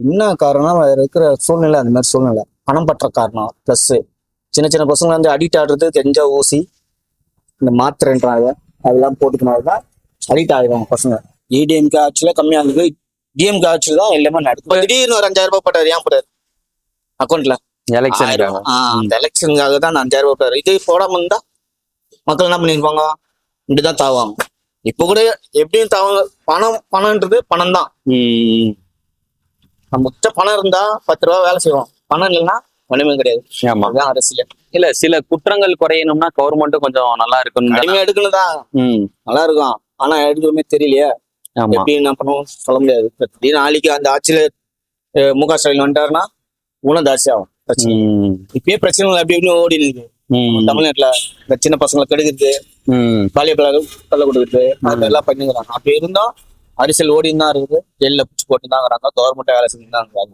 என்ன காரணம் இருக்கிற சூழ்நிலை, அந்த மாதிரி சூழ்நிலை பணம் பற்ற காரணம். ப்ளஸ் சின்ன சின்ன பசங்க வந்து அடிக்ட் ஆடுறது தெரிஞ்ச ஊசி இந்த மாத்திரைன்றாங்க, அதெல்லாம் போட்டுக்கினால்தான் அடிக்ட் ஆகிடுவாங்க பசங்க. ஏடிஎம்கே ஆட்சியில கம்மியா இருக்கு, டிஎம்கே ஆட்சியில தான் எல்லாமே நடக்கும். திடீர்னு ஒரு 5000 ரூபாய் போட்டாரு, ஏன் போட்டாரு அக்கௌண்ட்ல? அந்த எலெக்ஷனுக்காக தான் அந்த 5000 ரூபாய் போட்டாரு. இது போடாம இருந்தா மக்கள் என்ன பண்ணிருப்பாங்க? இப்படிதான் தாவாங்க. இப்ப கூட எப்படியும் தாவாங்க. பணம்ன்றது பணம் தான். நம்மகிட்ட பணம் இருந்தா 10 ரூபா வேலை செய்வோம், பணம் இல்லைன்னா ஒண்ணுமே கிடையாது. அரசியல் இல்ல, சில குற்றங்கள் குறையணும்னா கவர்மெண்ட்டும் கொஞ்சம் நல்லா இருக்கணும், கடுமையா எடுக்கணும்தான். நல்லா இருக்கும், ஆனா எடுக்கணுமே தெரியலையே. எப்படி என்ன பண்ணுவோம் சொல்ல முடியாது. திடீர்னு நாளைக்கு அந்த ஆட்சியில முக ஸ்டாலின் வந்துட்டாருன்னா ஊனம் ஜாஸ்தி ஆகும் பிரச்சனை. இப்பயே பிரச்சனைகள் அப்படி இப்படின்னு ஓடி இருக்கு தமிழ்நாட்டுல. இந்த சின்ன பசங்களை கெடுக்கிறது, பாலிய கல்ல கொடுக்குறது, அது எல்லாம் பண்ணிக்கிறாங்க. அப்படி இருந்தோம் அரசியல் ஓடின்னு தான் இருக்குது, ஜெயில பிடிச்சி போட்டு தான் இருக்கிறாங்க. கவர்மெண்ட்டை வேலை செஞ்சு தான் இருக்காங்க.